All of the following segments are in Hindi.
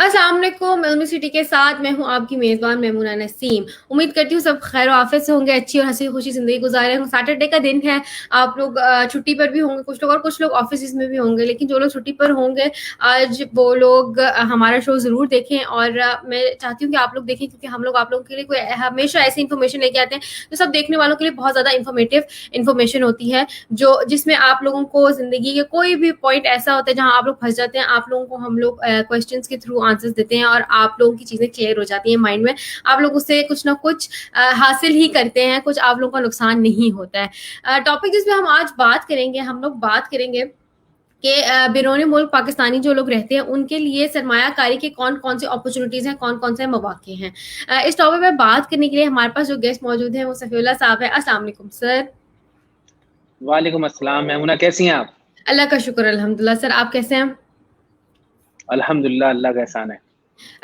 अस्सलाम वालेकुम, सिटी के साथ मैं हूँ आपकी मेज़बान मैमूना नसीम। उम्मीद करती हूँ सब खैर आफियत से होंगे, अच्छी और हँसी-खुशी ज़िंदगी गुज़ारे हों। सैटरडे का दिन है, आप लोग छुट्टी पर भी होंगे कुछ लोग और कुछ लोग ऑफ़िसेज़ में भी होंगे, लेकिन जो लोग छुट्टी पर होंगे, आज वो लोग हमारा शो ज़रूर देखें और मैं चाहती हूँ कि आप लोग देखें क्योंकि हम लोग आप लोगों के लिए कोई हमेशा ऐसी इन्फॉर्मेशन लेके आते हैं, जो सब देखने वालों के लिए बहुत ज़्यादा इन्फॉर्मेशन होती है, जो जिसमें आप लोगों को ज़िंदगी के कोई भी पॉइंट ऐसा होता है जहाँ आप लोग फँस जाते हैं, आप लोगों को हम लोग क्वेश्चंस के थ्रू आंसर्स देते हैं और आप लोगों की चीज़ें क्लियर हो जाती हैं माइंड में। आप लोग उससे कुछ ना कुछ हासिल ही करते हैं, कुछ आप लोगों का नुकसान नहीं होता है। टॉपिक जिसपे हम आज बात करेंगे, हम लोग बात करेंगे कि बैरून मुल्क पाकिस्तानी जो लोग रहते हैं, उनके लिए सरमायाकारी के कौन-कौन से अपॉर्च्युनिटीज़ हैं, कौन-कौन से मौक़े हैं। इस टॉपिक पे बात करने के लिए हमारे पास जो गेस्ट मौजूद हैं, वो सफ़ीउल्लाह साहब हैं। अस्सलाम वालेकुम सर। वालेकुम अस्सलाम मैमुना, कैसी हैं आप? अल्लाह का शुक्र अल्हम्दुलिल्लाह। सर आप कैसे हैं? अल्हम्दुलिल्लाह, अल्लाह का एहसान है।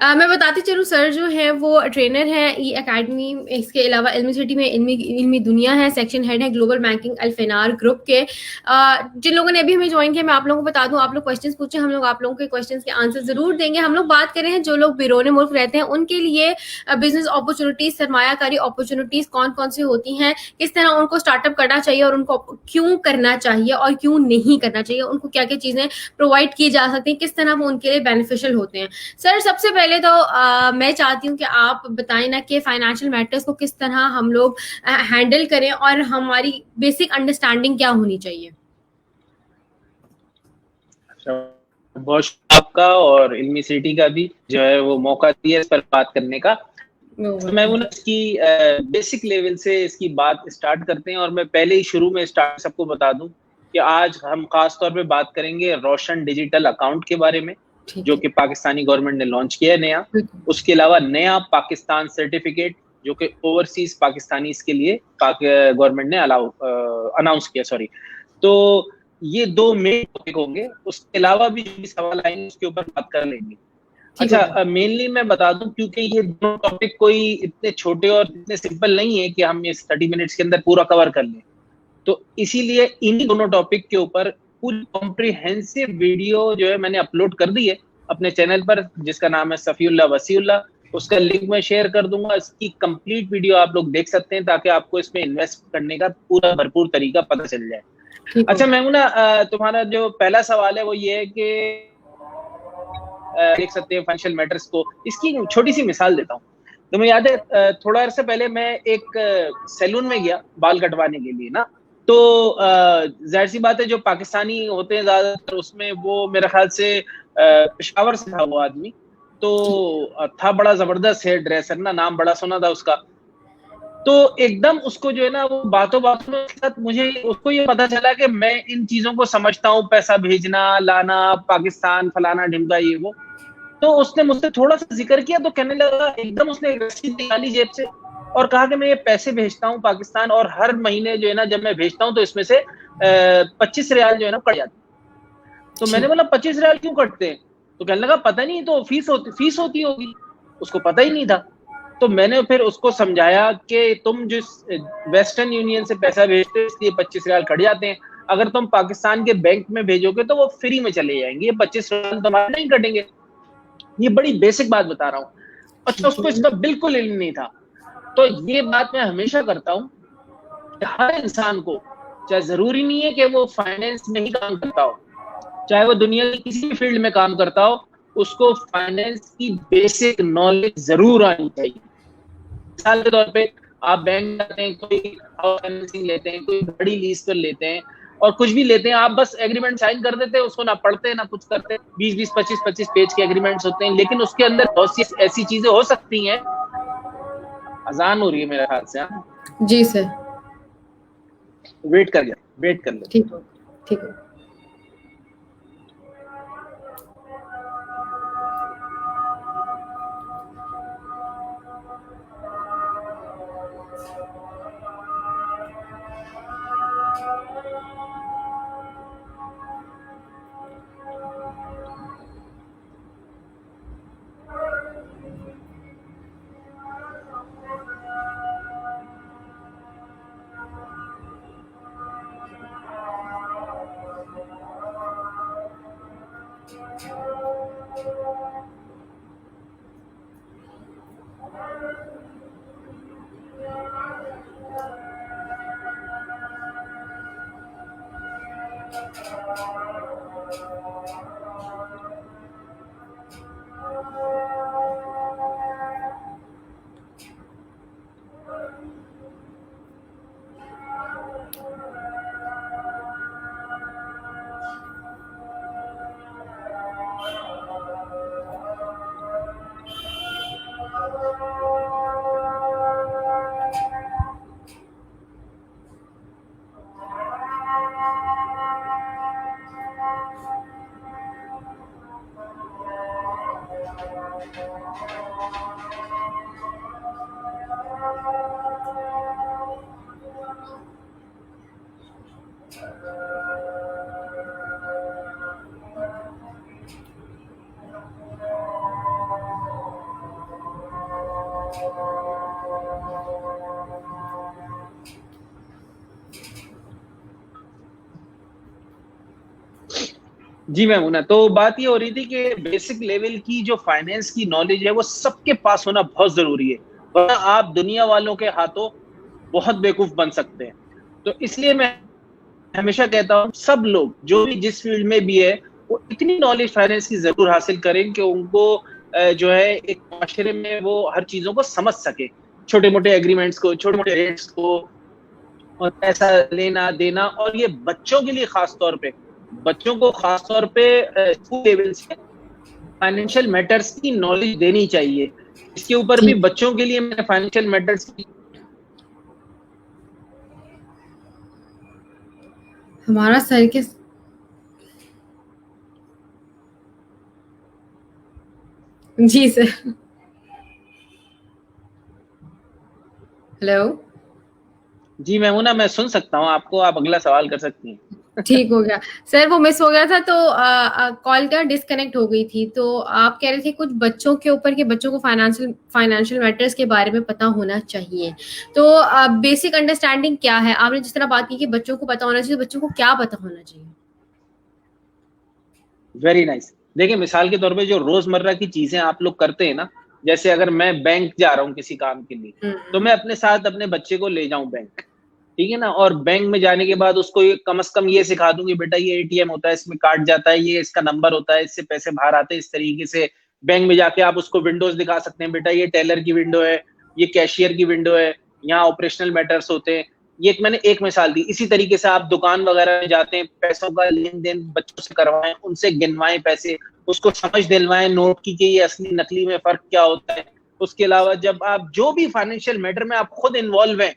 मैं बताती चलूँ सर जो है वो ट्रेनर हैं ई अकेडमी, इसके अलावा इल्मी सिटी में इल्मी इल्मी दुनिया है, सेक्शन हेड है ग्लोबल बैंकिंग अल्फिनार ग्रुप के। जिन लोगों ने अभी हमें जॉइन किया मैं आप लोगों को बता दूँ, आप लोग क्वेश्चंस पूछें, हम लोग आप लोगों के क्वेश्चंस के आंसर ज़रूर देंगे। हम लोग बात कर रहे हैं जो लोग बैरून मुल्क रहते हैं उनके लिए बिज़नेस अपॉर्च्युनिटीज़, सरमायाकारी अपॉर्च्युनिटीज़ कौन-कौन सी होती हैं, किस तरह उनको स्टार्टअप करना चाहिए और उनको क्यों करना चाहिए और क्यों नहीं करना चाहिए, उनको क्या-क्या चीज़ें प्रोवाइड की जा सकती हैं, किस तरह वो उनके लिए बेनिफिशियल होते हैं। सर सबसे पहले तो मैं चाहती हूँ कि आप बताएं ना कि फाइनेंशियल मैटर्स को किस तरह हम लोग हैंडल करें और हमारी बेसिक अंडरस्टैंडिंग क्या होनी चाहिए। बहुत शुक्रिया आपका और इल्मी सिटी का भी जो है वो मौका दिया इस पर बात करने का। मैं वो इसकी बेसिक लेवल से इसकी बात स्टार्ट करते हैं और मैं पहले ही शुरू में स्टार्ट सबको बता दूं कि आज हम खास तौर पे बात करेंगे रोशन डिजिटल अकाउंट के बारे में, जो कि पाकिस्तानी गवर्नमेंट ने लॉन्च किया है नया। उसके अलावा नया पाकिस्तान सर्टिफिकेट जो कि ओवरसीज पाकिस्तानी के लिए गवर्नमेंट ने अनाउंस किया, सॉरी। तो ये दो मेन टॉपिक होंगे, उसके अलावा भी जो भी सवाल आएंगे उसके ऊपर बात कर लेंगे। अच्छा, मेनली मैं बता दूं क्योंकि ये दोनों टॉपिक कोई इतने छोटे और इतने सिंपल नहीं है कि हम इस 30 मिनट्स के अंदर पूरा कवर कर लें, तो इसीलिए इन्हीं दोनों टॉपिक के ऊपर पूरी कॉम्प्रिहेंसिव वीडियो जो है मैंने अपलोड कर दी है अपने चैनल पर, जिसका नाम है सफीउल्लाह वसीउल्लाह। उसका लिंक मैं शेयर कर दूंगा। इसकी कंप्लीट वीडियो आप लोग देख सकते हैं ताकि आपको इसमें इन्वेस्ट करने का पूरा भरपूर तरीका पता चल जाए। अच्छा मैमुना, तुम्हारा जो पहला सवाल है वो ये है कि देख सकते हैं फाइनेंशियल मैटर्स को। इसकी छोटी सी मिसाल देता हूँ। तो मैं याद है थोड़ा अर्से पहले मैं एक सैलून में गया बाल कटवाने के लिए ना, तो जाहिर सी बात है जो पाकिस्तानी होते हैं ज्यादातर उसमें वो मेरे ख्याल से पेशावर से था वो आदमी, तो था बड़ा जबरदस्त हेयर ड्रेसर ना, नाम बड़ा सुना था उसका। तो एकदम उसको जो है ना वो बातों बातों में मुझे उसको ये पता चला कि मैं इन चीजों को समझता हूँ, पैसा भेजना लाना पाकिस्तान फलाना ढिमका ये वो। तो उसने मुझसे थोड़ा सा जिक्र किया तो कहने लगा, एकदम उसने एक रसीद निकाली जेब से और कहा कि मैं ये पैसे भेजता हूँ पाकिस्तान और हर महीने जो है ना जब मैं भेजता हूँ तो इसमें से 25 रियाल जो है ना कट जाते। तो मैंने बोला 25 रियाल क्यों कटते हैं? तो कहने लगा पता नहीं, तो फीस होती होगी। उसको पता ही नहीं था। तो मैंने फिर उसको समझाया कि तुम जिस वेस्टर्न यूनियन से पैसा भेजते हो इसलिए 25 रियाल कट जाते हैं, अगर तुम पाकिस्तान के बैंक में भेजोगे तो वो फ्री में चले जाएंगे, ये 25 रियाल तुम्हारे नहीं कटेंगे। ये बड़ी बेसिक बात बता रहा हूँ। अच्छा, उसको इसका बिल्कुल इल्म नहीं था। तो ये बात मैं हमेशा करता हूँ कि हर इंसान को, चाहे जरूरी नहीं है कि वो फाइनेंस में ही काम करता हो, चाहे वो दुनिया की किसी भी फील्ड में काम करता हो, उसको फाइनेंस की बेसिक नॉलेज जरूर आनी चाहिए। मिसाल के तौर पे आप बैंक जाते हैं, कोई हाउस फाइनेंसिंग लेते हैं, कोई बड़ी लीज पर लेते हैं और कुछ भी लेते हैं, आप बस एग्रीमेंट साइन कर देते हैं, उसको ना पढ़ते हैं ना कुछ करते हैं। 20-20, 25-25 पेज के एग्रीमेंट्स होते हैं, लेकिन उसके अंदर बहुत सी ऐसी चीजें हो सकती हैं। अजान हो रही है मेरे ख्याल से। जी सर। वेट कर ले। ठीक हो, ठीक हो। जी मैमूना, तो बात ये हो रही थी कि बेसिक लेवल की जो फाइनेंस की नॉलेज है वो सबके पास होना बहुत जरूरी है, वरना आप दुनिया वालों के हाथों बहुत बेवकूफ बन सकते हैं। तो इसलिए मैं हमेशा कहता हूँ सब लोग जो भी जिस फील्ड में भी है वो इतनी नॉलेज फाइनेंस की जरूर हासिल करें कि उनको जो है एक माशरे में वो हर चीजों को समझ सके, छोटे मोटे एग्रीमेंट्स को, छोटे मोटे रेट्स को, और पैसा लेना देना। और ये बच्चों के लिए खास तौर पे, बच्चों को खास तौर पे स्कूल लेवल से फाइनेंशियल मैटर्स की नॉलेज देनी चाहिए। इसके ऊपर भी बच्चों के लिए मैंने फाइनेंशियल मैटर्स की हमारा सर के जी सर। हेलो जी मैमूना, मैं सुन सकता हूँ आपको, आप अगला सवाल कर सकती हैं। ठीक हो गया सर, वो मिस हो गया था तो कॉल का डिस्कनेक्ट हो गई थी। तो आप कह रहे थे कुछ बच्चों के ऊपर कि बच्चों को फाइनेंशियल मैटर्स के बारे में पता होना चाहिए। तो बेसिक अंडरस्टैंडिंग क्या है? आपने जिस तरह बात की कि बच्चों को पता होना चाहिए, तो बच्चों को क्या पता होना चाहिए? Very nice. देखिए, मिसाल के तौर पे जो रोजमर्रा की चीजें आप लोग करते हैं ना, जैसे अगर मैं बैंक जा रहा हूँ किसी काम के लिए, तो मैं अपने साथ अपने बच्चे को ले जाऊं बैंक, ठीक है ना, और बैंक में जाने के बाद उसको कम से कम ये सिखा दूं कि बेटा ये एटीएम होता है, इसमें कार्ड जाता है, ये इसका नंबर होता है, इससे पैसे बाहर आते हैं, इस तरीके से। बैंक में जाके आप उसको विंडोज दिखा सकते हैं, बेटा ये टेलर की विंडो है, ये कैशियर की विंडो है, यहाँ ऑपरेशनल मैटर्स होते हैं। ये मैंने एक मिसाल दी। इसी तरीके से आप दुकान वगैरह में जाते हैं, पैसों का लेन देन बच्चों से करवाएं, उनसे गिनवाएं पैसे, उसको समझ दिलवाएं नोट की कि ये असली नकली में फर्क क्या होता है। उसके अलावा जब आप जो भी फाइनेंशियल मैटर में आप खुद इन्वॉल्व हैं,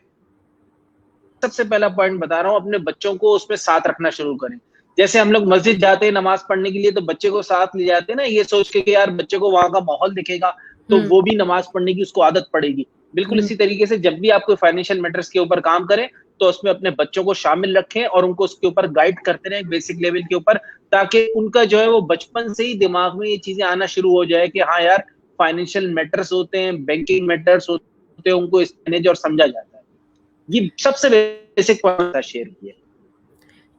सबसे पहला पॉइंट बता रहा हूँ, अपने बच्चों को उसमें साथ रखना शुरू करें। जैसे हम लोग मस्जिद जाते हैं नमाज पढ़ने के लिए, तो बच्चे को साथ ले जाते हैं ना, ये सोच के कि यार बच्चे को वहां का माहौल दिखेगा तो वो भी नमाज पढ़ने की उसको आदत पड़ेगी। बिल्कुल इसी तरीके से जब भी आप कोई फाइनेंशियल मैटर्स के ऊपर काम करें, तो उसमें अपने बच्चों को शामिल रखें और उनको उसके ऊपर गाइड करते रहें बेसिक लेवल के ऊपर, ताकि उनका जो है वो बचपन से ही दिमाग में ये चीजें आना शुरू हो जाए कि हाँ यार, फाइनेंशियल मैटर्स होते हैं, बैंकिंग मैटर्स होते हैं, उनको मैनेज और समझा जाता है। ये सबसे बेसिक पॉइंट था शेयर किया।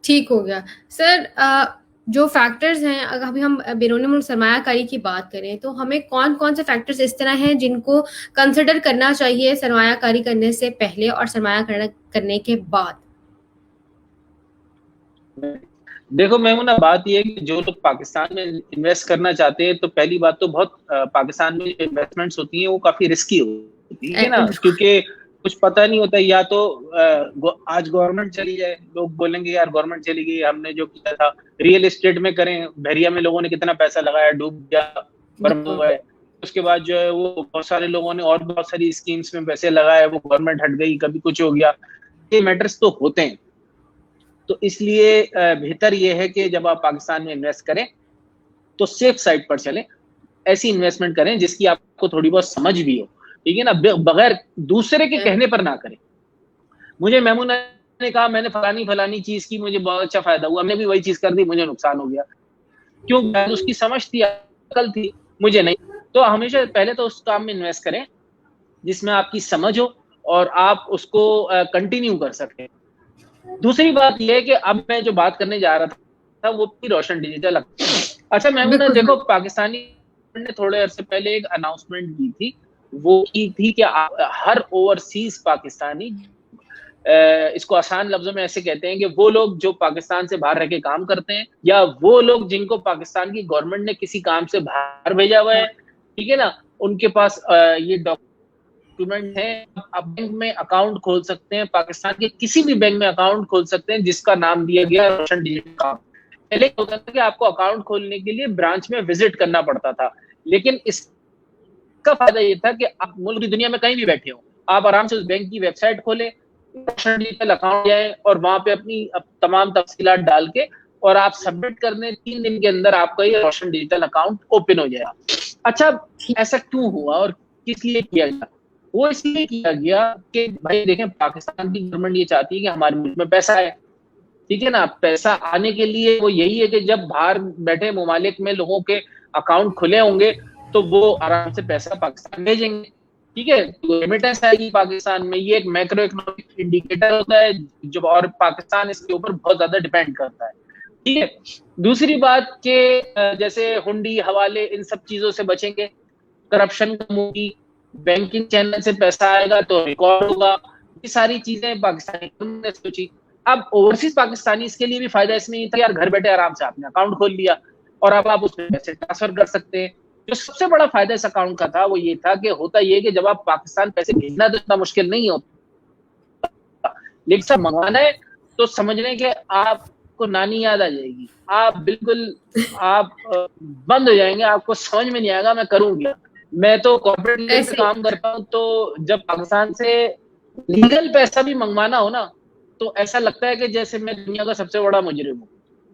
ठीक हो गया सर। जो फैक्टर्स हैं, अगर अभी हम बैरून मुल्क सरमायाकारी की बात करें, तो हमें कौन कौन से फैक्टर्स इस तरह हैं जिनको कंसिडर करना चाहिए सरमायाकारी करने से पहले और सरमाया करने के बाद? देखो मैमूना, बात ये है कि जो लोग पाकिस्तान में इन्वेस्ट करना चाहते हैं, तो पहली बात तो बहुत पाकिस्तान में जो इन्वेस्टमेंट्स होती हैं वो काफी रिस्की होती है ना, क्योंकि कुछ पता नहीं होता। या तो आज गवर्नमेंट चली जाए, लोग बोलेंगे यार गवर्नमेंट चली गई, हमने जो किया था रियल एस्टेट में करें, बहरिया में लोगों ने कितना पैसा लगाया, डूब गया, बर्बाद हुआ है। उसके बाद जो है वो बहुत सारे लोगों ने और बहुत सारी स्कीम्स में पैसे लगाए, वो गवर्नमेंट हट गई, कभी कुछ हो गया। ये मैटर्स तो होते हैं। तो इसलिए बेहतर ये है कि जब आप पाकिस्तान में इन्वेस्ट करें तो सेफ साइड पर चलें, ऐसी इन्वेस्टमेंट करें जिसकी आपको थोड़ी बहुत समझ भी हो, ठीक है ना, बगैर दूसरे के कहने पर ना करें। मुझे मैमूना ने कहा मैंने फलानी चीज की, मुझे बहुत अच्छा फायदा हुआ, मैंने भी वही चीज कर दी, मुझे नुकसान हो गया। क्यों? उसकी समझ थी, अकल थी, मुझे नहीं। तो हमेशा पहले तो उस काम में इन्वेस्ट करें जिसमें आपकी समझ हो और आप उसको कंटिन्यू कर सकें। दूसरी बात यह है कि अब मैं जो बात करने जा रहा था वो भी रोशन डिजिटल। अच्छा मैमूना, देखो पाकिस्तानी ने थोड़े अरसे पहले एक अनाउंसमेंट की थी, वो की थी कि हर ओवरसीज पाकिस्तानी, इसको आसान लफ्जों में ऐसे कहते हैं कि वो लोग जो पाकिस्तान से बाहर रह के काम करते हैं, या वो लोग जिनको पाकिस्तान की गवर्नमेंट ने किसी काम से बाहर भेजा हुआ है, ठीक है ना, उनके पास ये डॉक्यूमेंट है, आप बैंक में अकाउंट खोल सकते हैं, पाकिस्तान के किसी भी बैंक में अकाउंट खोल सकते हैं जिसका नाम दिया गया रोशन डिजिटल अकाउंट। पहले होता था कि आपको अकाउंट खोलने के लिए ब्रांच में विजिट करना पड़ता था, लेकिन इस इसका फायदा ये था कि आप मुल्क की दुनिया में कहीं भी बैठे हो, आप आराम से उस बैंक की वेबसाइट खोले, रोशन डिजिटल अकाउंट जाए और वहां पे अपनी तमाम तफसीलात डाल के और आप सबमिट करने 3 दिन के अंदर आपका ये रोशन डिजिटल अकाउंट ओपन हो जाएगा। अच्छा, ऐसा क्यों हुआ और किस लिए किया गया? वो इसलिए किया गया कि भाई देखें, पाकिस्तान की गवर्नमेंट ये चाहती है कि हमारे मुल्क में पैसा है, ठीक है ना। पैसा आने के लिए वो यही है कि जब बाहर बैठे ममालिक में लोगों के अकाउंट खुले होंगे तो वो आराम से पैसा पाकिस्तान भेजेंगे, ठीक है। तो रेमिटेंस आएगी पाकिस्तान में, ये एक मैक्रो इकोनॉमिक इंडिकेटर होता है जो, और पाकिस्तान इसके ऊपर बहुत ज्यादा डिपेंड करता है, ठीक है। दूसरी बात के जैसे हुंडी, हवाले, इन सब चीजों से बचेंगे, करप्शन कम होगी, बैंकिंग चैनल से पैसा आएगा तो रिकॉर्ड होगा, ये सारी चीजें पाकिस्तानी ने सोची। अब ओवरसीज पाकिस्तानी इसके लिए भी फायदा इसमें ये था, यार घर बैठे आराम से आपने अकाउंट खोल लिया और अब आप उसमें पैसे ट्रांसफर कर सकते हैं। जो सबसे बड़ा फायदा इस अकाउंट का था वो ये था कि होता ये कि जब आप पाकिस्तान पैसे भेजना तो इतना मुश्किल नहीं होता, लेकिन सब मंगवाना है तो समझ लें कि आपको नानी याद आ जाएगी, आप बिल्कुल आप बंद हो जाएंगे, आपको समझ में नहीं आएगा मैं करूंगी। मैं तो कॉर्पोरेट लेवल पे काम करता हूँ, तो जब पाकिस्तान से लीगल पैसा भी मंगवाना हो ना तो ऐसा लगता है कि जैसे मैं दुनिया का सबसे बड़ा मुजरिम हूँ,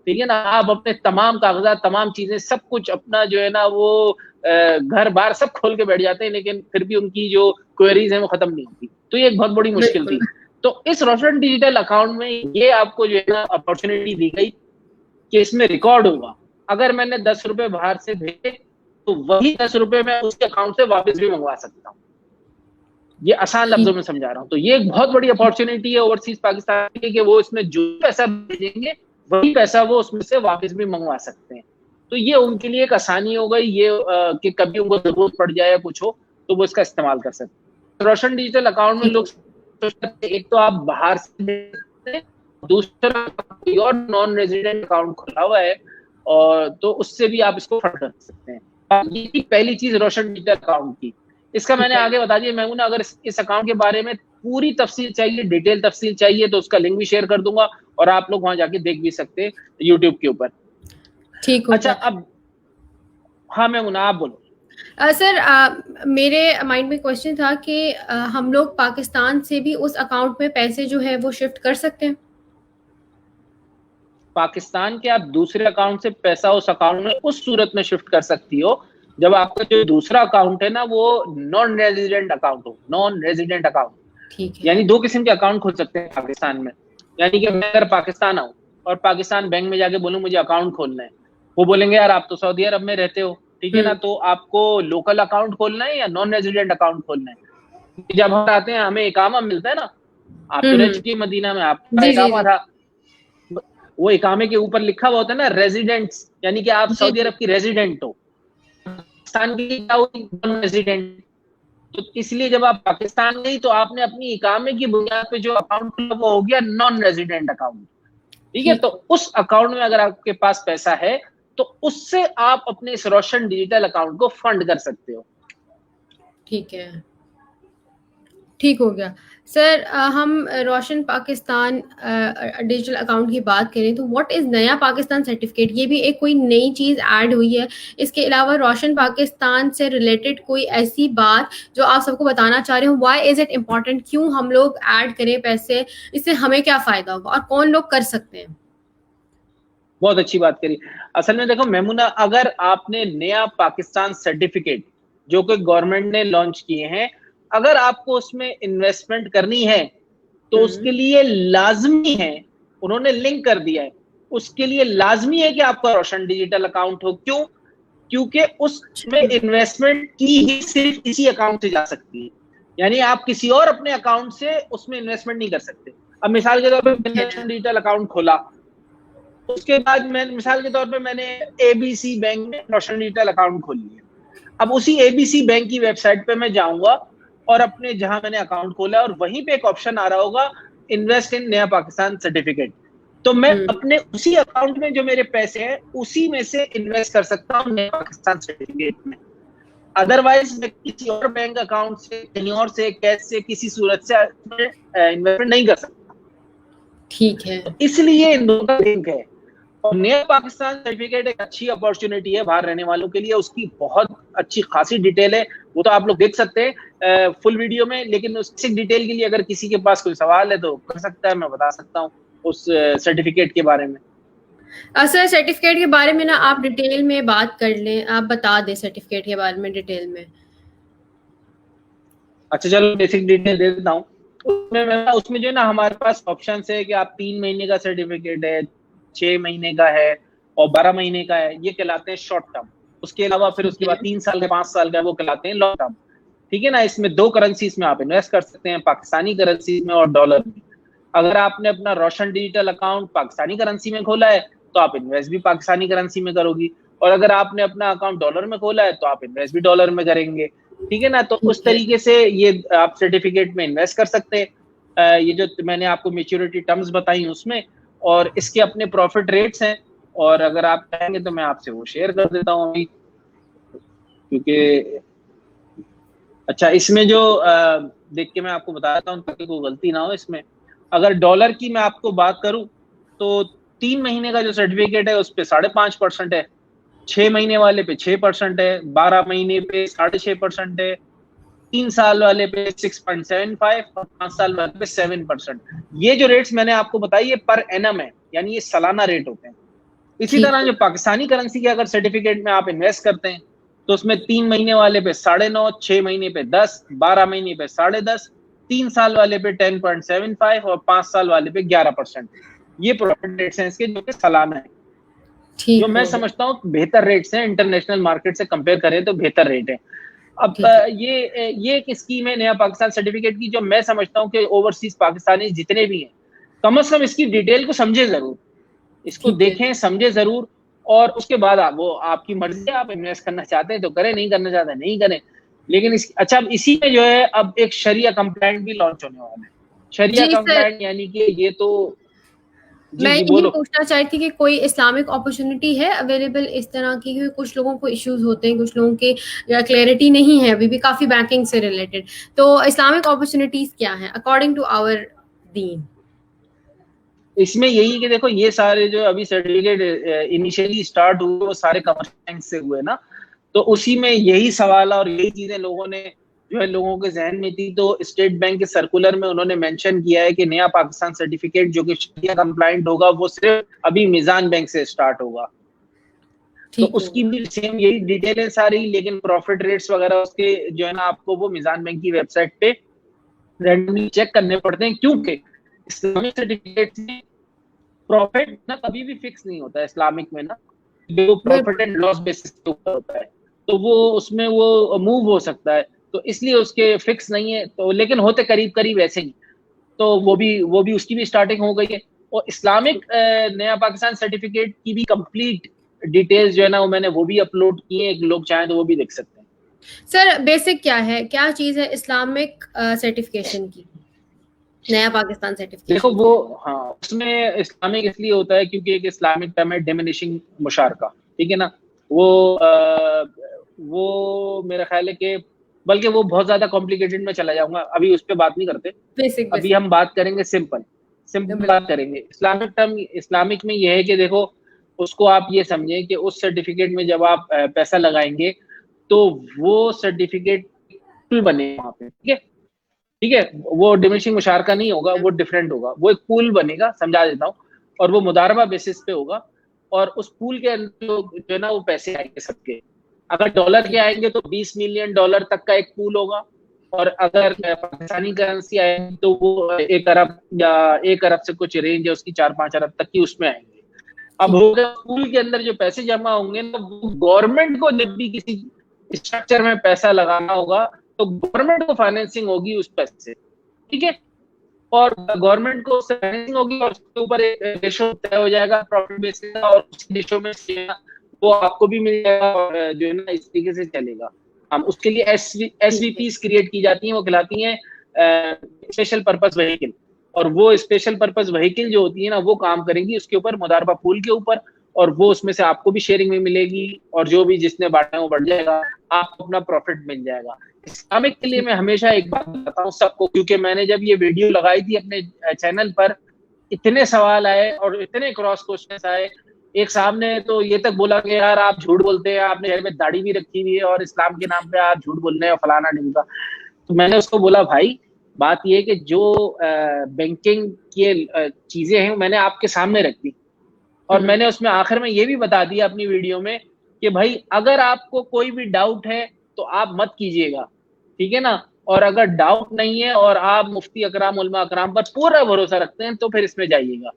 ठीक है ना। आप अपने तमाम कागजात, तमाम चीजें, सब कुछ अपना जो है ना वो घर बार सब खोल के बैठ जाते हैं, लेकिन फिर भी उनकी जो क्वेरीज है वो खत्म नहीं होती। तो ये एक बहुत बड़ी मुश्किल थी। तो इस रोशन डिजिटल अकाउंट में ये आपको जो है ना अपॉर्चुनिटी दी गई कि इसमें रिकॉर्ड होगा, अगर मैंने 10 रुपए बाहर से भेजे तो वही 10 रुपए मैं उसके अकाउंट से वापस भी मंगवा सकता हूँ। ये आसान लफ्जों में समझा रहा हूँ। तो ये एक बहुत बड़ी अपॉर्चुनिटी है ओवरसीज पाकिस्तान की कि वो इसमें जो पैसा भेजेंगे वही पैसा वो उसमें से वापस भी मंगवा सकते हैं। तो ये उनके लिए एक आसानी हो गई, ये कि कभी उनको जरूरत पड़ जाए या कुछ हो तो वो इसका इस्तेमाल कर सकते हैं। रोशन डिजिटल अकाउंट में लोग एक तो आप बाहर से, दूसरा कोई और नॉन रेजिडेंट अकाउंट खुला हुआ है और तो उससे भी आप इसको फंड कर सकते हैं। ये पहली चीज रोशन डिजिटल अकाउंट की। इसका मैंने आगे बता दिया मैमूना, अगर इस अकाउंट के बारे में पूरी तफसील चाहिए, डिटेल तफसील चाहिए तो उसका लिंक भी शेयर कर दूंगा और आप लोग वहां जाके देख भी सकते हैं यूट्यूब के ऊपर। ठीक। अच्छा, अब हाँ मैमूना आप बोलो। सर मेरे माइंड में क्वेश्चन था कि हम लोग पाकिस्तान से भी उस अकाउंट में पैसे जो है वो शिफ्ट कर सकते हैं? पाकिस्तान के आप दूसरे अकाउंट से पैसा उस अकाउंट में उस सूरत में शिफ्ट कर सकती हो जब आपका जो दूसरा अकाउंट है ना वो नॉन रेजिडेंट अकाउंट हो। नॉन रेजिडेंट अकाउंट, ठीक है। यानी 2 किस्म के अकाउंट खोल सकते हैं पाकिस्तान में। यानी कि मैं अगर पाकिस्तान आऊं और पाकिस्तान बैंक में जाके बोलूं मुझे अकाउंट खोलना है, वो बोलेंगे यार आप तो सऊदी अरब में रहते हो, ठीक है ना, तो आपको लोकल अकाउंट खोलना है या नॉन रेजिडेंट अकाउंट खोलना है। जब हम आते हैं हमें इकामा मिलता है ना, आप तो रह चुकी मदीना में, आपका इकामा था, वो इकामे के ऊपर लिखा हुआ होता है ना रेजिडेंट्स, यानी कि आप सऊदी अरब की रेजिडेंट हो। पाकिस्तान की क्या हुई, नॉन रेजिडेंट। तो इसलिए जब आप पाकिस्तान गई तो आपने अपनी इकामे की बुनियाद पे जो अकाउंट खुला वो हो गया नॉन रेजिडेंट अकाउंट, ठीक है। तो उस अकाउंट में अगर आपके पास पैसा है तो उससे आप अपने इस रोशन डिजिटल अकाउंट को फंड कर सकते हो। ठीक है, ठीक हो गया। सर हम रोशन पाकिस्तान डिजिटल अकाउंट की बात करें तो व्हाट इज़ नया पाकिस्तान सर्टिफिकेट, ये भी एक कोई नई चीज़ ऐड हुई है? इसके अलावा रोशन पाकिस्तान से रिलेटेड कोई ऐसी बात जो आप सबको बताना चाह रहे हो, व्हाई इज़ इट इम्पॉर्टेंट, क्यों हम लोग ऐड करें पैसे, इससे हमें क्या फ़ायदा होगा और कौन लोग कर सकते हैं? बहुत अच्छी बात करी। असल में देखो मैमूना, अगर आपने नया पाकिस्तान सर्टिफिकेट जो कि गवर्नमेंट ने लॉन्च किए हैं, अगर आपको उसमें इन्वेस्टमेंट करनी है तो उसके लिए लाजमी है, उन्होंने लिंक कर दिया है, उसके लिए लाजमी है कि आपका रोशन डिजिटल अकाउंट हो। क्यों? क्योंकि उसमें इन्वेस्टमेंट की ही सिर्फ इसी अकाउंट से जा सकती है, यानी आप किसी और अपने अकाउंट से उसमें इन्वेस्टमेंट नहीं कर सकते। अब मिसाल के तौर पर मैंने रोशन डिजिटल अकाउंट खोला, उसके बाद मैं मिसाल के तौर पे मैंने एबीसी बैंक में रोशन डिजिटल अकाउंट खोल लिया। अब उसी एबीसी बैंक की वेबसाइट पे मैं जाऊंगा और अपने जहां मैंने अकाउंट खोला और वहीं पे एक ऑप्शन आ रहा होगा इन्वेस्ट इन नया पाकिस्तान सर्टिफिकेट, तो मैं अपने उसी अकाउंट में जो मेरे पैसे हैं उसी में से इन्वेस्ट कर सकता हूँ नया पाकिस्तान सर्टिफिकेट में। अदरवाइज मैं किसी और बैंक अकाउंट से, कहीं और से, कैश से, किसी सूरत से इन्वेस्टमेंट नहीं कर सकता। ठीक है, तो इसलिए इन दोनों का लिंक है। और नया पाकिस्तान सर्टिफिकेट एक अच्छी अपॉर्चुनिटी है बाहर रहने वालों के लिए, उसकी बहुत अच्छी खासी डिटेल है, वो तो आप लोग देख सकते हैं फुल वीडियो में। लेकिन उस डिटेल के लिए अगर किसी के पास कोई सवाल है तो कर सकता है, मैं बता सकता हूँ उस सर्टिफिकेट के बारे में। सर सर्टिफिकेट के बारे में ना आप डिटेल में बात कर लें, आप बता दें सर्टिफिकेट के बारे में डिटेल में। अच्छा चलो बेसिक डिटेल दे देता हूँ। उसमें जो है ना हमारे पास ऑप्शन है कि आप 3 महीने का सर्टिफिकेट है, 6 महीने का है और 12 महीने का है, ये कहलाते हैं शॉर्ट टर्म। उसके अलावा फिर उसके बाद 3 साल का, 5 साल का, वो कहलाते हैं लॉन्ग टर्म। ठीक है ना। इसमें 2 करेंसीज में आप इन्वेस्ट कर सकते हैं, पाकिस्तानी करेंसी में और डॉलर में। अगर आपने अपना रोशन डिजिटल अकाउंट पाकिस्तानी करेंसी में खोला है तो आप इन्वेस्ट भी पाकिस्तानी करेंसी में करोगी, और अगर आपने अपना अकाउंट डॉलर में खोला है तो आप इन्वेस्ट भी डॉलर में करेंगे। ठीक है ना। तो उस तरीके से ये आप सर्टिफिकेट में इन्वेस्ट कर सकते हैं। ये जो मैंने आपको मेच्योरिटी टर्म्स बताई उसमें, और इसके अपने प्रॉफिट रेट्स हैं, और अगर आप चाहेंगे तो मैं आपसे वो शेयर कर देता हूँ अभी, क्योंकि अच्छा इसमें जो देख के मैं आपको बता देता हूँ ताकि कोई गलती ना हो इसमें। अगर डॉलर की मैं आपको बात करूं तो 3 महीने का जो सर्टिफिकेट है उस पर 5.5% है, 6 महीने वाले पे 6% है, 12 महीने पे 6.5% है, 3 साल वाले पे 6.75 और 5 साल वाले पे 7%। ये जो रेट्स मैंने आपको बताई ये पर एनम है, यानी ये सालाना रेट होते हैं। इसी तरह जो पाकिस्तानी करेंसी के अगर सर्टिफिकेट में आप इन्वेस्ट करते हैं तो उसमें 3 महीने वाले पे 9.5, 6 महीने पे 10, 12 महीने पे 10.5, 3 साल वाले पे 10.75 और 5 साल वाले पे 11%। ये प्रॉफिट रेट्स हैं इसके, जो कि सालाना है, जो मैं समझता हूँ बेहतर रेट्स हैं, इंटरनेशनल मार्केट से कंपेयर करें तो बेहतर रेट है। अब ये एक स्कीम है नया पाकिस्तान सर्टिफिकेट की, जो मैं समझता हूँ कि ओवरसीज पाकिस्तानी जितने भी हैं कम से कम इसकी डिटेल को समझे जरूर, इसको देखें समझे जरूर, और उसके बाद वो आपकी मर्जी है, आप इन्वेस्ट करना चाहते हैं तो करें, नहीं करना चाहते हैं नहीं करें। लेकिन अच्छा इसी में जो है अब एक शरिया कंप्लायंट भी लॉन्च होने वाला है। शरिया कंप्लायंट यानी कि ये तो मैं ये पूछना चाहती थी कि कोई इस्लामिक अपॉर्चुनिटी है अवेलेबल इस तरह की, क्योंकि कुछ लोगों को इश्यूज होते हैं, कुछ लोगों के क्लैरिटी नहीं है अभी भी काफी बैंकिंग से रिलेटेड। तो इस्लामिक अपॉर्चुनिटीज क्या हैं अकॉर्डिंग टू आवर दीन? इसमें यही कि देखो ये सारे जो अभी सर्टिफिकेट इनिशियली स्टार्ट हुए वो सारे कमर्शियल बैंक से हुए ना, तो उसी में यही सवाल और यही चीजें लोगों ने जो है लोगों के जहन में थी। तो स्टेट बैंक के सर्कुलर में उन्होंने मेंशन किया है कि नया पाकिस्तान सर्टिफिकेट जो कि शरिया कंप्लायंट होगा वो सिर्फ अभी मिजान बैंक से स्टार्ट होगा। तो उसकी भी सेम यही डिटेल है सारी, लेकिन प्रॉफिट रेट्स वगैरह उसके जो है ना आपको वो मिजान बैंक की वेबसाइट पे रैंडमली चेक करने पड़ते हैं, क्योंकि इस्लामिक सर्टिफिकेट में प्रॉफिट ना कभी भी फिक्स नहीं होता है इस्लामिक में ना, जो प्रॉफिट एंड लॉस बेसिस पे ऊपर होता है, तो वो उसमें वो मूव हो सकता है, तो इसलिए उसके फिक्स नहीं है। तो लेकिन होते करीब करीब ऐसे ही, तो वो भी उसकी भी स्टार्टिंग हो गई है। और इस्लामिक नया पाकिस्तान सर्टिफिकेट की भी कंप्लीट डिटेल्स जो है ना वो मैंने वो भी अपलोड किए हैं, लोग चाहें तो वो भी देख सकते हैं। सर बेसिक क्या है, क्या चीज है इस्लामिक सर्टिफिकेशन की, नया पाकिस्तान सर्टिफिकेशन? देखो वो हाँ उसमें इस्लामिक इसलिए होता है क्योंकि एक इस्लामिक टर्म है डिमिनिशिंग मुशारका, ठीक है ना। वो मेरा ख्याल है कि बल्कि वो बहुत ज्यादा कॉम्प्लिकेटेड में चला जाऊंगा, अभी उस पर बात नहीं करते। अभी हम बात करेंगे सिंपल बात करेंगे। इस्लामिक टर्म इस्लामिक में यह है कि देखो उसको आप ये समझें कि उस सर्टिफिकेट में जब आप पैसा लगाएंगे तो वो सर्टिफिकेट बनेगा वहां पे, ठीक है। वो डिमिनिशिंग मुशारका नहीं होगा, वो डिफरेंट होगा, वो एक पूल बनेगा, समझा देता हूँ, और वो मुदारबा बेसिस पे होगा। और उस पूल के अंदर जो है ना वो पैसे आएंगे सबके। अगर डॉलर के आएंगे तो 20 मिलियन डॉलर तक का एक पूल होगा, और अगर पाकिस्तानी करेंसी आएगी तो वो 1 अरब या 1 अरब से कुछ रेंज है उसकी 4-5 अरब तक की उसमें आएंगे। अब होगा पूल के अंदर जो पैसे जमा होंगे ना वो गवर्नमेंट को जब भी किसी स्ट्रक्चर में पैसा लगाना होगा तो गवर्नमेंट को फाइनेंसिंग होगी उस पैसे से, ठीक है। और गवर्नमेंट को फाइनेंसिंग होगी और उसके ऊपर एक रेशो तय हो जाएगा प्रॉफिट बेसिस का, और उस रेशो में वो आपको भी मिल जाएगा, और जो है ना इस तरीके से चलेगा। हम उसके लिए SVPs क्रिएट की जाती हैं, वो कहलाती हैं स्पेशल पर्पस व्हीकल, और वो स्पेशल पर्पस व्हीकल जो होती है ना वो काम करेंगी उसके ऊपर, मुदारबा पूल के ऊपर, और वो उसमें से आपको भी शेयरिंग में मिलेगी, और जो भी जिसने बांटा है वो बढ़ जाएगा, आपको अपना प्रॉफिट मिल जाएगा। इस्लामिक के लिए मैं हमेशा एक बात बताता हूँ सबको, क्योंकि मैंने जब ये वीडियो लगाई थी अपने चैनल पर इतने सवाल आए और इतने क्रॉस क्वेश्चन आए, एक साहब ने तो ये तक बोला कि यार आप झूठ बोलते हैं, आपने घर में दाढ़ी भी रखी हुई है और इस्लाम के नाम पे आप झूठ बोल रहे हैं फलाना ढिमका। तो मैंने उसको बोला भाई बात ये है कि जो बैंकिंग की चीजें हैं मैंने आपके सामने रख दी, और मैंने उसमें आखिर में ये भी बता दिया अपनी वीडियो में कि भाई अगर आपको कोई भी डाउट है तो आप मत कीजिएगा, ठीक है ना, और अगर डाउट नहीं है और आप मुफ्ती अकराम उलमा अकराम पर पूरा भरोसा रखते हैं तो फिर इसमें जाइएगा।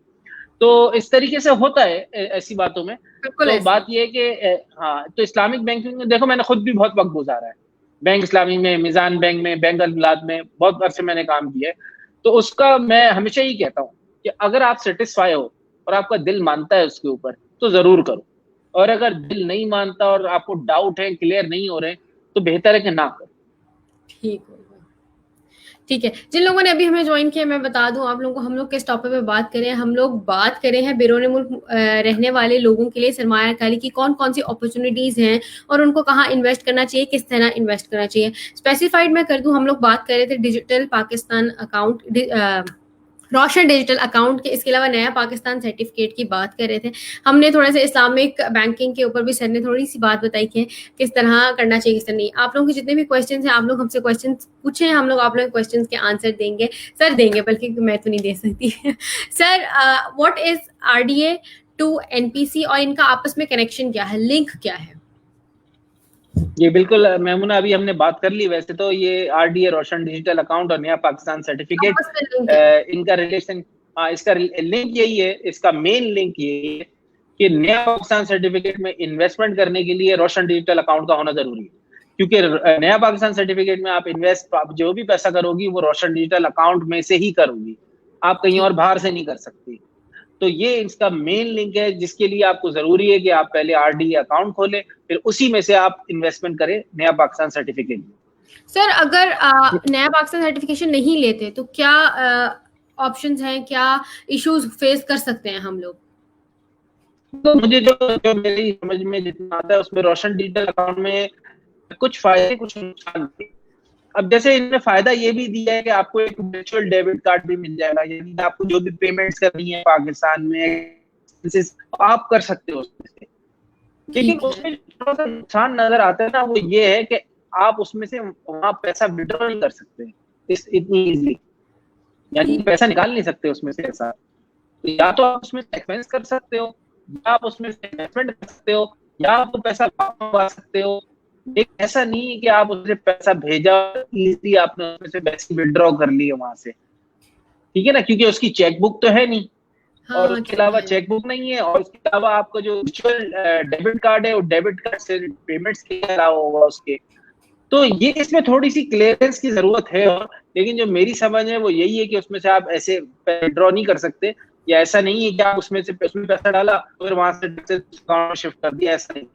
तो इस तरीके से होता है ऐसी बातों में। तो बात ये है कि हाँ, तो इस्लामिक बैंकिंग में देखो मैंने खुद भी बहुत वक्त गुजारा है, बैंक इस्लामी में, मिजान बैंक में, बैंक अल-बिलाद में बहुत अरसे मैंने काम किया है। तो उसका मैं हमेशा ही कहता हूँ कि अगर आप सेटिस्फाई हो और आपका दिल मानता है उसके ऊपर तो जरूर करो, और अगर दिल नहीं मानता और आपको डाउट है, क्लियर नहीं हो रहे, तो बेहतर है कि ना करो। ठीक है। जिन लोगों ने अभी हमें ज्वाइन किया, मैं बता दूं आप लोगों को हम लोग किस टॉपिक पे बात करें। हम लोग बात करें हैं बैरून मुल्क रहने वाले लोगों के लिए सरमायाकारी की कौन कौन सी अपॉर्चुनिटीज हैं और उनको कहाँ इन्वेस्ट करना चाहिए, किस तरह इन्वेस्ट करना चाहिए। स्पेसिफाइड मैं कर दूं, हम लोग बात कर रहे थे डिजिटल पाकिस्तान अकाउंट, रोशन डिजिटल अकाउंट के, इसके अलावा नया पाकिस्तान सर्टिफिकेट की बात कर रहे थे। हमने थोड़ा सा इस्लामिक बैंकिंग के ऊपर भी सर ने थोड़ी सी बात बताई कि किस तरह करना चाहिए, किस तरह नहीं। आप लोगों के जितने भी क्वेश्चन हैं आप लोग हमसे क्वेश्चन पूछे, हम लोग आप लोग क्वेश्चन के आंसर देंगे, सर देंगे, बल्कि मैं तो नहीं दे सकती। Sir what is RDA to NPC और इनका आपस में कनेक्शन क्या है, लिंक क्या है? ये बिल्कुल मेमुना अभी हमने बात कर ली। वैसे तो ये RDA रोशन डिजिटल अकाउंट और नया पाकिस्तान सर्टिफिकेट, इनका रिलेशन, इसका लिंक यही है, इसका मेन लिंक यही है कि नया पाकिस्तान सर्टिफिकेट में इन्वेस्टमेंट करने के लिए रोशन डिजिटल अकाउंट का होना जरूरी है। क्योंकि नया पाकिस्तान सर्टिफिकेट में आप इन्वेस्ट, जो भी पैसा करोगी वो रोशन डिजिटल अकाउंट में से ही करोगी, आप कहीं और बाहर से नहीं कर सकती। तो ये इसका मेन लिंक है, जिसके लिए आपको जरूरी है कि आप पहले RDA अकाउंट खोलें, फिर उसी में से आप इन्वेस्टमेंट करें नया पाकिस्तान सर्टिफिकेट में। सर अगर नया पाकिस्तान सर्टिफिकेशन नहीं लेते तो क्या ऑप्शंस हैं, क्या इश्यूज फेस कर सकते हैं हम लोग? तो मुझे जो मेरी समझ में जितना आता है उसमें रोशन डिजिटल अकाउंट में कुछ फायदे कुछ नुकसान भी। अब जैसे इनमें फायदा ये भी दिया है कि आपको एक वर्चुअल डेबिट कार्ड भी मिल जाएगा, यानी आपको जो भी पेमेंट्स करनी है पाकिस्तान में आप कर सकते हो उसमें से। लेकिन उसमें थोड़ा सा नुकसान नजर आता है ना, वो ये है कि आप उसमें से वहां पैसा विड्रॉ नहीं कर सकते इतनी इजीली, यानी पैसा निकाल नहीं सकते उसमें से ऐसा। तो या तो आप उसमें से एक्सपेंस कर सकते हो, या आप उसमें से इन्वेस्टमेंट कर सकते हो, या आप वो पैसा मंगवा सकते हो। एक ऐसा नहीं है कि आप उससे पैसा भेजा इजीली आपने उसमें से पैसे विड्रॉ कर लिए वहां से, ठीक है ना, क्योंकि उसकी चेकबुक तो है नहीं। हाँ, और उसके अलावा चेकबुक नहीं है, और उसके अलावा आपका जो वर्चुअल डेबिट कार्ड है वो डेबिट कार्ड से पेमेंट्स किया अलावा होगा उसके। तो ये इसमें थोड़ी सी क्लियरेंस की जरूरत है, और लेकिन जो मेरी समझ है वो यही है कि उसमें से आप ऐसे विड्रॉ नहीं कर सकते, या ऐसा नहीं है कि आप उसमें पैसा डाला फिर वहां से अकाउंट शिफ्ट कर दिया, ऐसा नहीं।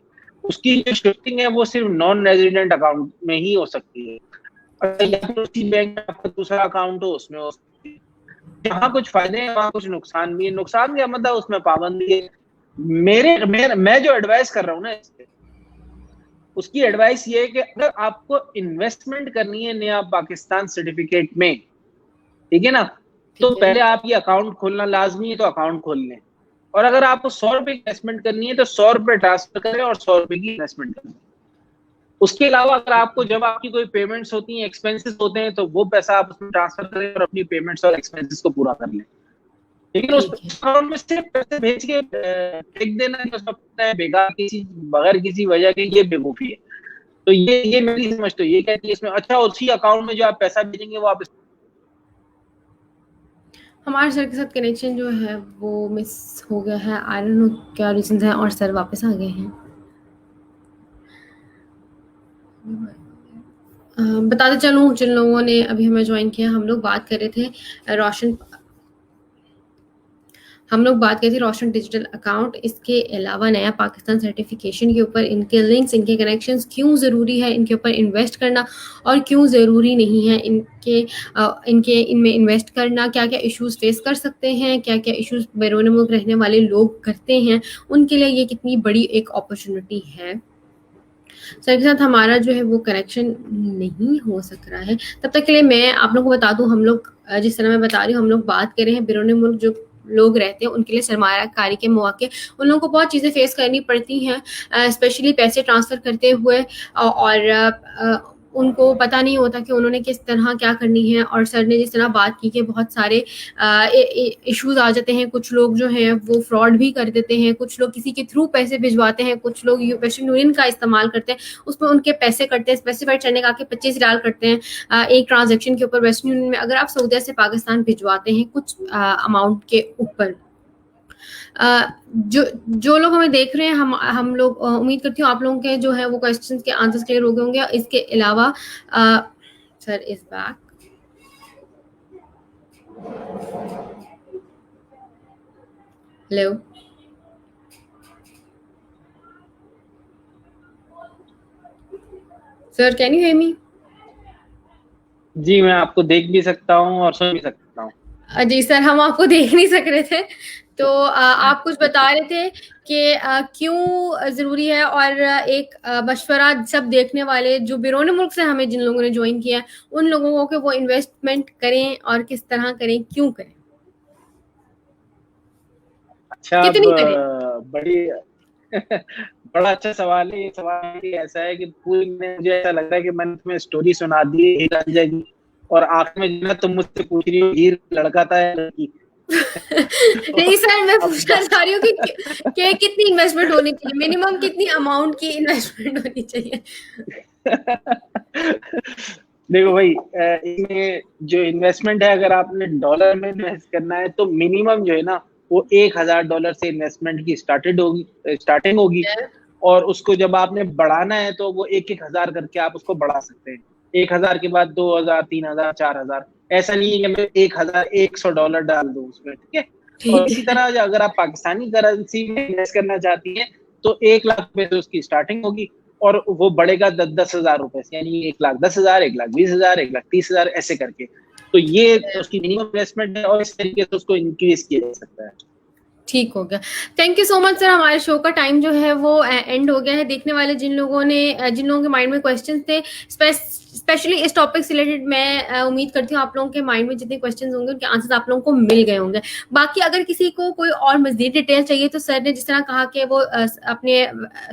उसकी जो शिफ्टिंग है वो सिर्फ नॉन रेजिडेंट अकाउंट में ही हो सकती है, या फिर उसी बैंक में आपका दूसरा अकाउंट हो उसमें हो सकती है। जहाँ कुछ फायदे हैं वहाँ कुछ नुकसान भी है। नुकसान क्या मतलब उसमें पाबंदी है। मैं जो एडवाइस कर रहा हूँ ना इससे, उसकी एडवाइस ये है कि अगर आपको इन्वेस्टमेंट करनी है नया पाकिस्तान सर्टिफिकेट में, ठीक है ना, तो पहले आप ये अकाउंट खोलना लाजमी है, तो अकाउंट खोल लें। और अगर आपको 100 रुपए इन्वेस्टमेंट करनी है तो 100 रुपए ट्रांसफर करें और 100 रुपए की इन्वेस्टमेंट करें। उसके अलावा अगर आपको जब आपकी कोई पेमेंट्स होती हैं, एक्सपेंसेस होते हैं, तो वो पैसा आप उसमें ट्रांसफर करें और अपनी पेमेंट्स और एक्सपेंसेस को पूरा कर लें। लेकिन उस अकाउंट में सिर्फ पैसे भेज के फेंक देना है बेकार बगैर किसी वजह के, ये बेवकूफी है। तो ये मेरी समझ तो ये कहती है इसमें। अच्छा, उसी अकाउंट में जो आप पैसा भेजेंगे वो आप, हमारे सर के साथ कनेक्शन जो है वो मिस हो गया है, आई डोंट नो क्या रीजंस हैं, और सर वापस आ गए हैं। बताते चलूं जिन लोगों ने अभी हमें ज्वाइन किया, हम लोग बात कर रहे थे रोशन डिजिटल अकाउंट, इसके अलावा नया पाकिस्तान सर्टिफिकेशन के ऊपर, इनके लिंक्स, इनके कनेक्शंस, क्यों ज़रूरी है इनके ऊपर इन्वेस्ट करना और क्यों ज़रूरी नहीं है इनमें इन्वेस्ट करना, क्या क्या इश्यूज फेस कर सकते हैं, क्या क्या इश्यूज बैरून मुल्क रहने वाले लोग करते हैं, उनके लिए ये कितनी बड़ी एक अपॉर्चुनिटी है। सर के साथ हमारा जो है वो कनेक्शन नहीं हो सक रहा है। तब तक के लिए मैं आप लोगों को बता दूं, हम लोग जिस तरह मैं बता रही हूँ, हम लोग बात कर रहे हैं बैरून मुल्क जो लोग रहते हैं उनके लिए सरमायाकारी के मौके उन लोगों को बहुत चीज़ें फेस करनी पड़ती हैं, स्पेशली पैसे ट्रांसफ़र करते हुए, और उनको पता नहीं होता कि उन्होंने किस तरह क्या करनी है। और सर ने जिस तरह बात की कि बहुत सारे इश्यूज आ जाते हैं, कुछ लोग जो हैं वो फ्रॉड भी कर देते हैं, कुछ लोग किसी के थ्रू पैसे भिजवाते हैं, कुछ लोग वेस्टर्न यूनियन का इस्तेमाल करते हैं, उसमें उनके पैसे कटते हैं, स्पेसिफाइड चढ़ने का के 25 रियाल करते हैं एक ट्रांजेक्शन के ऊपर वेस्टर्न यूनियन में, अगर आप सऊदीया से पाकिस्तान भिजवाते हैं कुछ अमाउंट के ऊपर। जो जो लोग हमें देख रहे हैं, हम लोग उम्मीद करती हूँ आप लोगों के जो है वो क्वेश्चंस के आंसर्स क्लियर हो गए होंगे। इसके अलावा sir is back. Hello sir, can you hear me? जी, मैं आपको देख भी सकता हूँ और सुन भी सकता हूँ। जी सर, हम आपको देख नहीं सक रहे थे, तो आप कुछ बता रहे थे कि क्यों ज़रूरी है, और एक मशवरा सब देखने वाले जो बैरून मुल्क से हमें जिन लोगों ने ज्वाइन किया है उन लोगों को कि वो इन्वेस्टमेंट करें और किस तरह करें, क्यों करें, अच्छा, अब कितनी करें? बड़ी बड़ा अच्छा सवाल है। ये सवाल ही ऐसा है कि पूरी में मुझे ऐसा लग रहा है कि मैंने तुम्हें स्टोरी सुना दी है हीर रांझा की, और आखिर में जो है तुम मुझसे पूछ रही हो हीर लड़का था या लड़की। नहीं सर, मैं अब पूछना चाह रही हूँ कि कितनी इन्वेस्टमेंट होनी चाहिए, मिनिमम कितनी अमाउंट की इन्वेस्टमेंट होनी चाहिए? देखो भाई, इसमें जो इन्वेस्टमेंट है, अगर आपने डॉलर में इन्वेस्ट करना है तो मिनिमम जो है ना वो $1000 से इन्वेस्टमेंट की स्टार्टिंग होगी। और उसको जब आपने बढ़ाना है तो वो 1-1 हजार करके आप उसको बढ़ा सकते हैं। 1000 के बाद 2000, 3000, 4000। ऐसा नहीं है कि मैं $1100 डाल दूं उसमें, ठीक है। और ठीक इसी है। तरह अगर आप पाकिस्तानी करेंसी में इन्वेस्ट करना चाहती हैं तो 1 लाख रुपए से उसकी स्टार्टिंग होगी, और वो बढ़ेगा 10-10 हजार रुपए से, यानी 1,10,000, 1,20,000, 1,30,000 ऐसे करके। तो ये उसकी मिनिमम इन्वेस्टमेंट है, और इस तरीके से उसको इंक्रीज किया जा सकता है। ठीक हो गया। Thank you so much sir, हमारे शो का टाइम जो है वो एंड हो गया है। देखने वाले जिन लोगों के माइंड में क्वेश्चंस थे, स्पेशली इस टॉपिक से रिलेटेड, मैं उम्मीद करती हूँ आप लोगों के माइंड में जितने क्वेश्चंस होंगे उनके आंसर्स आप लोगों को मिल गए होंगे। बाकी अगर किसी को कोई और मजीद डिटेल चाहिए तो सर ने जिस तरह कहा कि वो अपने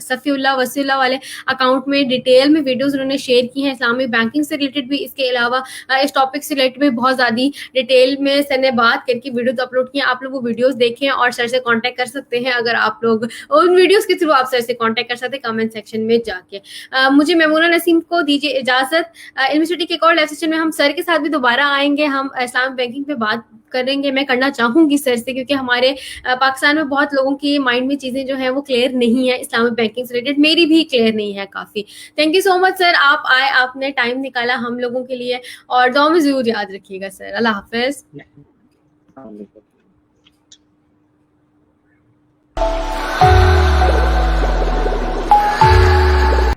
सफ़ीउल्लाह वसीउल्लाह वाले अकाउंट में डिटेल में वीडियोस उन्होंने शेयर की हैं इस्लामिक बैंकिंग से रिलेटेड भी। इसके अलावा इस टॉपिक से रिलेटेड भी बहुत ज़्यादा डिटेल में सर ने बात करके वीडियोस अपलोड किए, आप लोग वो वीडियोस देखें और सर से कांटेक्ट कर सकते हैं। अगर आप लोग उन वीडियोस के थ्रू आप सर से कांटेक्ट कर सकते हैं कमेंट सेक्शन में जाके। मुझे मेमूना नसीम को दीजिए इजाजत। इल्मी सिटी के एक और लाइव सेशन में हम सर के साथ भी दोबारा आएंगे, हम इस्लामिक बैंकिंग पे बात करेंगे। मैं करना चाहूंगी सर से, क्योंकि हमारे पाकिस्तान में बहुत लोगों की माइंड में चीजें जो है वो क्लियर नहीं है इस्लामिक बैंकिंग से रिलेटेड, मेरी भी क्लियर नहीं है काफी। Thank you so much sir, आप आए, आपने टाइम निकाला हम लोगों के लिए, और दुआ में जरूर याद रखिएगा सर। अल्लाह हाफिज।